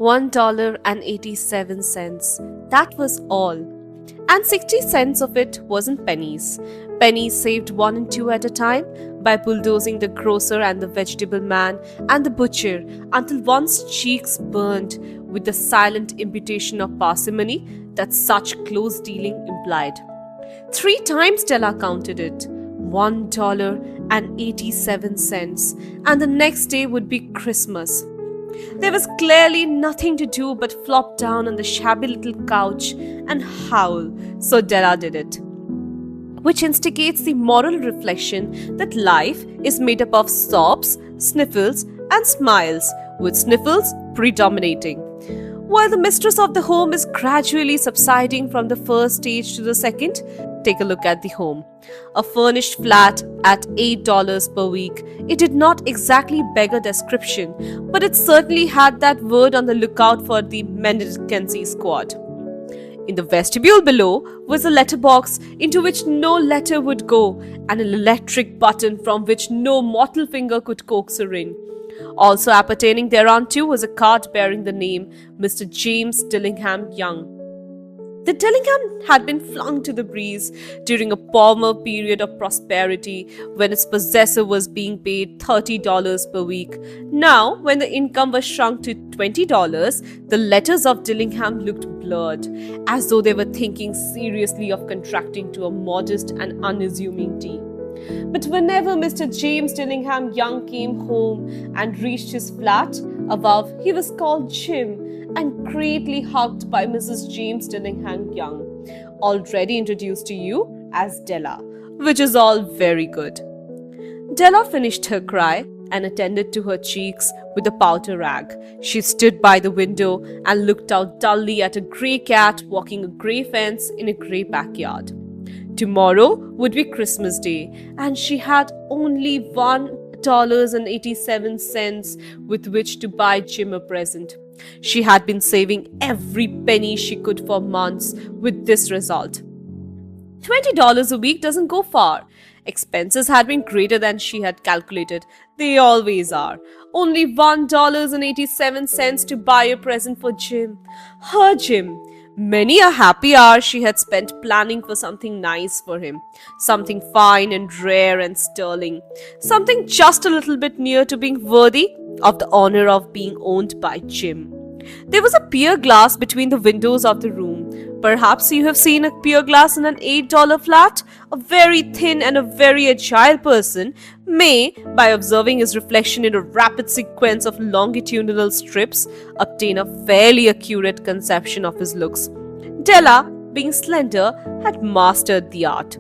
$1.87. That was all. And 60 cents of it wasn't pennies. Pennies saved 1 and 2 at a time by bulldozing the grocer and the vegetable man and the butcher until one's cheeks burned with the silent imputation of parsimony that such close dealing implied. 3 times Stella counted it. $1.87, and the next day would be Christmas. There was clearly nothing to do but flop down on the shabby little couch and howl, so Della did it. Which instigates the moral reflection that life is made up of sobs, sniffles, and smiles, with sniffles predominating. While the mistress of the home is gradually subsiding from the first stage to the second, take a look at the home. A furnished flat at $8 per week. It did not exactly beg a description, but it certainly had that word on the lookout for the Mendicancy squad. In the vestibule below was a letterbox into which no letter would go, and an electric button from which no mortal finger could coax her in. Also appertaining thereunto was a card bearing the name Mr. James Dillingham Young. The Dillingham had been flung to the breeze during a former period of prosperity when its possessor was being paid $30 per week. Now, when the income was shrunk to $20, the letters of Dillingham looked blurred, as though they were thinking seriously of contracting to a modest and unassuming tea. But whenever Mr. James Dillingham Young came home and reached his flat above, he was called Jim and greatly hugged by Mrs. James Dillingham Young, already introduced to you as Della, which is all very good. Della finished her cry and attended to her cheeks with a powder rag. She stood by the window and looked out dully at a grey cat walking a grey fence in a grey backyard. Tomorrow would be Christmas Day, and she had only $1.87 with which to buy Jim a present. She had been saving every penny she could for months, with this result. $20 a week doesn't go far. Expenses had been greater than she had calculated. They always are. Only $1.87 to buy a present for Jim. Her Jim. Many a happy hour she had spent planning for something nice for him. Something fine and rare and sterling. Something just a little bit near to being worthy of the honor of being owned by Jim. There was a pier glass between the windows of the room. Perhaps you have seen a pier glass in an $8 flat? A very thin and a very agile person may, by observing his reflection in a rapid sequence of longitudinal strips, obtain a fairly accurate conception of his looks. Della, being slender, had mastered the art.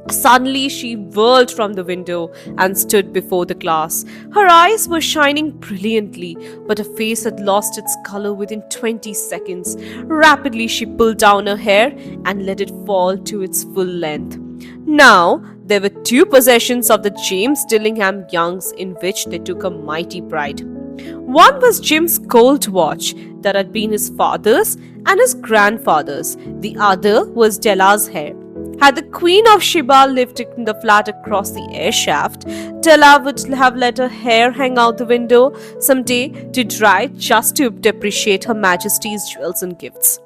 Suddenly she whirled from the window and stood before the glass. Her eyes were shining brilliantly, but her face had lost its color within 20 seconds. Rapidly she pulled down her hair and let it fall to its full length. Now there were 2 possessions of the James Dillingham Youngs in which they took a mighty pride. One was Jim's gold watch that had been his father's and his grandfather's. The other was Della's hair. Had the Queen of Sheba lived in the flat across the air shaft, Della would have let her hair hang out the window someday to dry just to depreciate Her Majesty's jewels and gifts.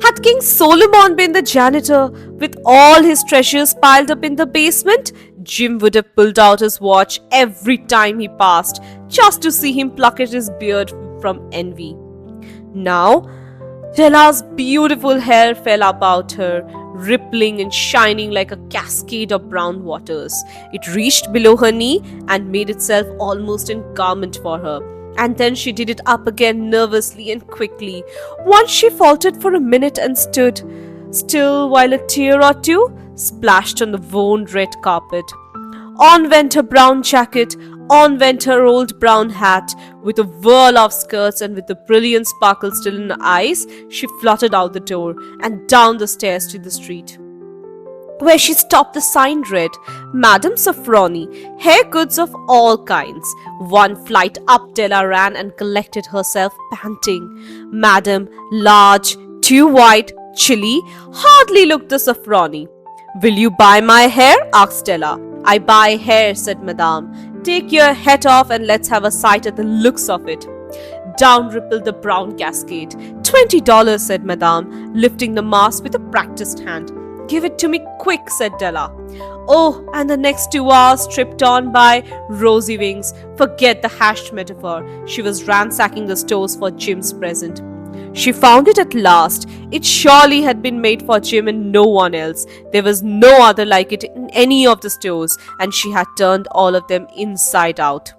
Had King Solomon been the janitor with all his treasures piled up in the basement, Jim would have pulled out his watch every time he passed just to see him pluck at his beard from envy. Now, Della's beautiful hair fell about her, rippling and shining like a cascade of brown waters. It reached below her knee and made itself almost a garment for her. And then she did it up again nervously and quickly. Once she faltered for a minute and stood still while a tear or 2 splashed on the worn red carpet. On went her brown jacket, on went her old brown hat. With a whirl of skirts and with the brilliant sparkle still in her eyes, she fluttered out the door and down the stairs to the street, where she stopped. The sign read, Madam Sofroni, hair goods of all kinds. One flight up Della ran and collected herself, panting. Madam, large, too white, chilly, hardly looked the Sofroni. Will you buy my hair? Asked Della. I buy hair, said Madame. Take your hat off and let's have a sight at the looks of it. Down rippled the brown cascade. $20, said Madame, lifting the mass with a practiced hand. Give it to me quick, said Della. Oh, and the next 2 hours tripped on by rosy wings. Forget the hashed metaphor. She was ransacking the stores for Jim's present. She found it at last. It surely had been made for Jim and no one else. There was no other like it in any of the stores, and she had turned all of them inside out.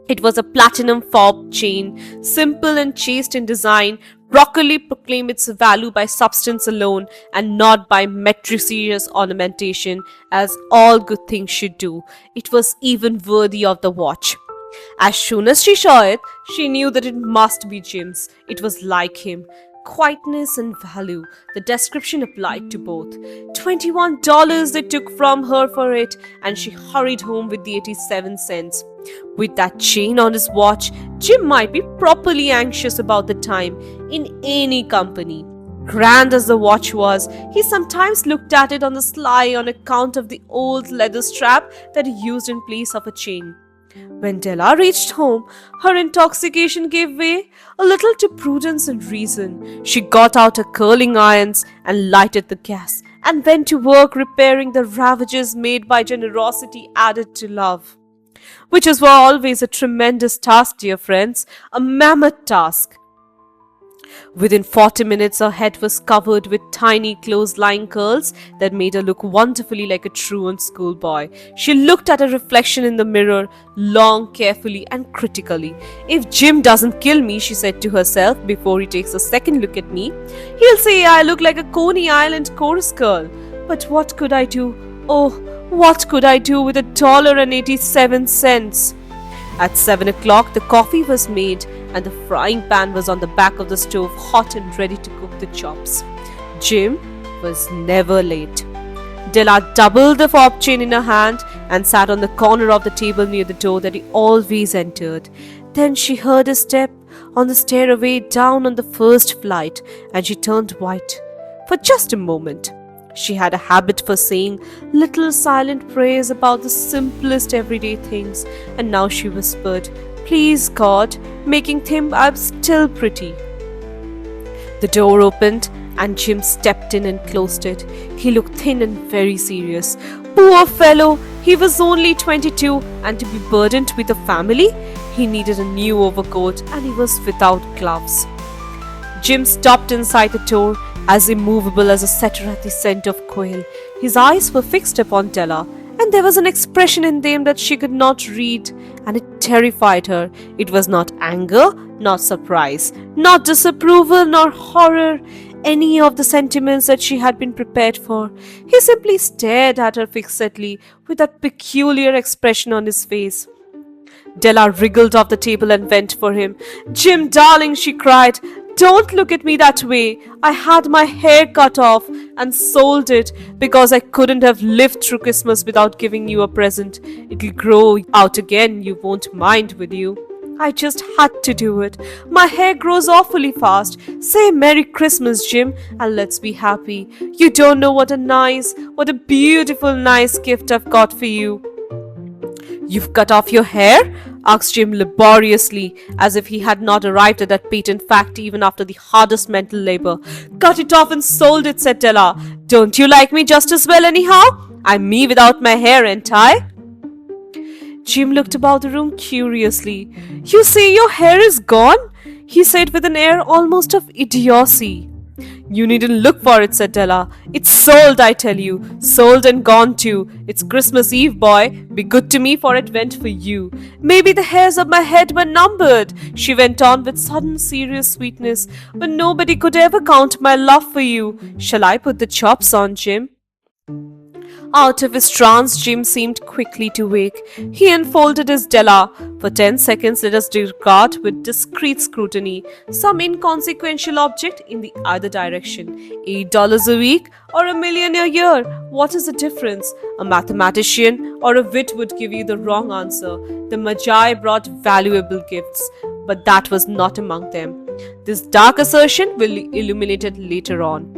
It was a platinum fob chain, simple and chaste in design. Broccoli proclaimed its value by substance alone and not by meretricious ornamentation, as all good things should do. It was even worthy of the watch. As soon as she saw it, she knew that it must be Jim's. It was like him. Quietness and value. The description applied to both. $21 they took from her for it, and she hurried home with the 87 cents. With that chain on his watch, Jim might be properly anxious about the time in any company. Grand as the watch was, he sometimes looked at it on the sly on account of the old leather strap that he used in place of a chain. When Della reached home, her intoxication gave way a little to prudence and reason. She got out her curling irons and lighted the gas, and went to work repairing the ravages made by generosity added to love. Which was always a tremendous task, dear friends, a mammoth task. Within 40 minutes, her head was covered with tiny close-lying curls that made her look wonderfully like a truant schoolboy. She looked at her reflection in the mirror long, carefully, and critically. If Jim doesn't kill me, she said to herself before he takes a second look at me, he'll say I look like a Coney Island chorus girl. But what could I do? Oh, what could I do with $1.87? At 7 o'clock, the coffee was made and the frying pan was on the back of the stove, hot and ready to cook the chops. Jim was never late. Della doubled the fob chain in her hand and sat on the corner of the table near the door that he always entered. Then she heard a step on the stairway down on the first flight, and she turned white. For just a moment. She had a habit for saying little silent prayers about the simplest everyday things, and now she whispered, "Please God, making think I'm still pretty." The door opened and Jim stepped in and closed it. He looked thin and very serious. Poor fellow, he was only 22, and to be burdened with a family, he needed a new overcoat and he was without gloves. Jim stopped inside the door, as immovable as a setter at the scent of quail. His eyes were fixed upon Della, and there was an expression in them that she could not read, and it terrified her. It was not anger, not surprise, not disapproval, nor horror, any of the sentiments that she had been prepared for. He simply stared at her fixedly with that peculiar expression on his face. Della wriggled off the table and went for him. "Jim, darling," she cried, "don't look at me that way. I had my hair cut off and sold it because I couldn't have lived through Christmas without giving you a present. It'll grow out again, you won't mind, will you? I just had to do it. My hair grows awfully fast. Say Merry Christmas, Jim, and let's be happy. You don't know what a beautiful, nice gift I've got for you." "You've cut off your hair?" asked Jim laboriously, as if he had not arrived at that patent fact even after the hardest mental labor. "Cut it off and sold it," said Della. "Don't you like me just as well anyhow? I'm me without my hair, ain't I?" Jim looked about the room curiously. "You say your hair is gone?" he said with an air almost of idiocy. "You needn't look for it," said Della. "It's sold, I tell you. Sold and gone too. It's Christmas Eve, boy. Be good to me, for it went for you. Maybe the hairs of my head were numbered," she went on with sudden serious sweetness, "but nobody could ever count my love for you. Shall I put the chops on, Jim?" Out of his trance, Jim seemed quickly to wake. He unfolded his Della. For 10 seconds, let us regard with discreet scrutiny some inconsequential object in the other direction. $8 a week or $1 million a year? What is the difference? A mathematician or a wit would give you the wrong answer. The Magi brought valuable gifts, but that was not among them. This dark assertion will be illuminated later on.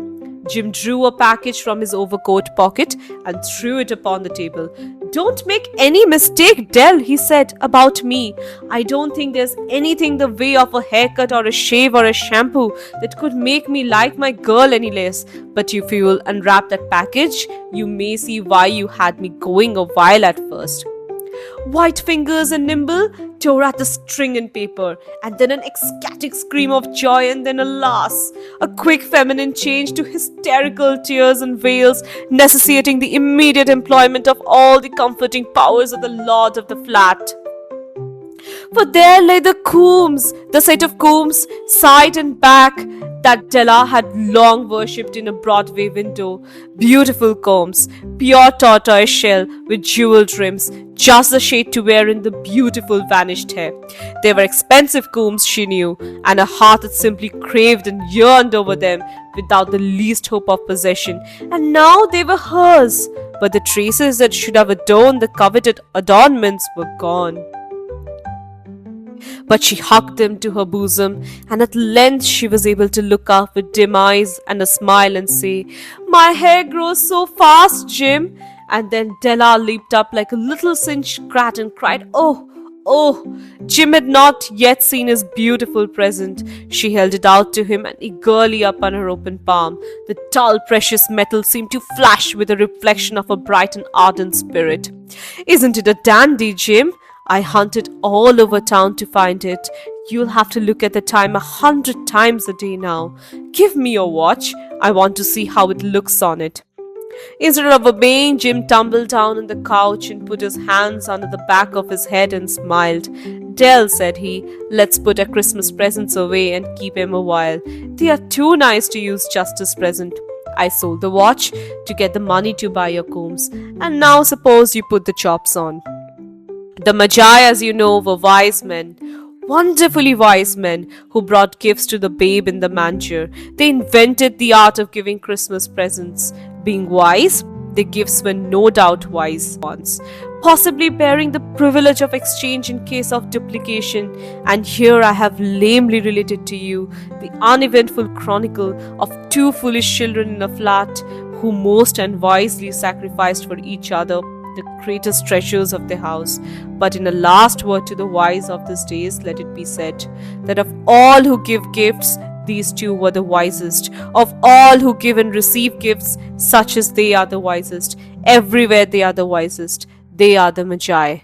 Jim drew a package from his overcoat pocket and threw it upon the table. Don't make any mistake, Dell, he said, about me. I don't think there's anything the way of a haircut or a shave or a shampoo that could make me like my girl any less. But if you will unwrap that package, you may see why you had me going a while at first. White fingers and nimble tore at the string and paper, and then an ecstatic scream of joy, and then alas, a quick feminine change to hysterical tears and wails, necessitating the immediate employment of all the comforting powers of the lord of the flat. For there lay the set of combs, side and back, that Della had long worshipped in a Broadway window. Beautiful combs, pure tortoise shell with jeweled rims, just the shade to wear in the beautiful vanished hair. They were expensive combs, she knew, and her heart had simply craved and yearned over them without the least hope of possession. And now they were hers, but the traces that should have adorned the coveted adornments were gone. But she hugged them to her bosom, and at length she was able to look up with dim eyes and a smile and say, "My hair grows so fast, Jim." And then Della leaped up like a little singed cat and cried, "Oh, oh!" Jim had not yet seen his beautiful present. She held it out to him and eagerly up on her open palm. The dull, precious metal seemed to flash with a reflection of a bright and ardent spirit. "Isn't it a dandy, Jim? I hunted all over town to find it. You'll have to look at the time 100 times a day now. Give me your watch. I want to see how it looks on it." Instead of obeying, Jim tumbled down on the couch and put his hands under the back of his head and smiled. "Dell," said he, "let's put our Christmas presents away and keep him a while. They are too nice to use just as present. I sold the watch to get the money to buy your combs, and now suppose you put the chops on." The Magi, as you know, were wise men, wonderfully wise men, who brought gifts to the babe in the manger. They invented the art of giving Christmas presents. Being wise, their gifts were no doubt wise ones, possibly bearing the privilege of exchange in case of duplication. And here I have lamely related to you the uneventful chronicle of two foolish children in a flat who most unwisely sacrificed for each other the greatest treasures of the house. But in a last word to the wise of these days, let it be said that of all who give gifts, these two were the wisest. Of all who give and receive gifts, such as they are the wisest. Everywhere they are the wisest. They are the Magi.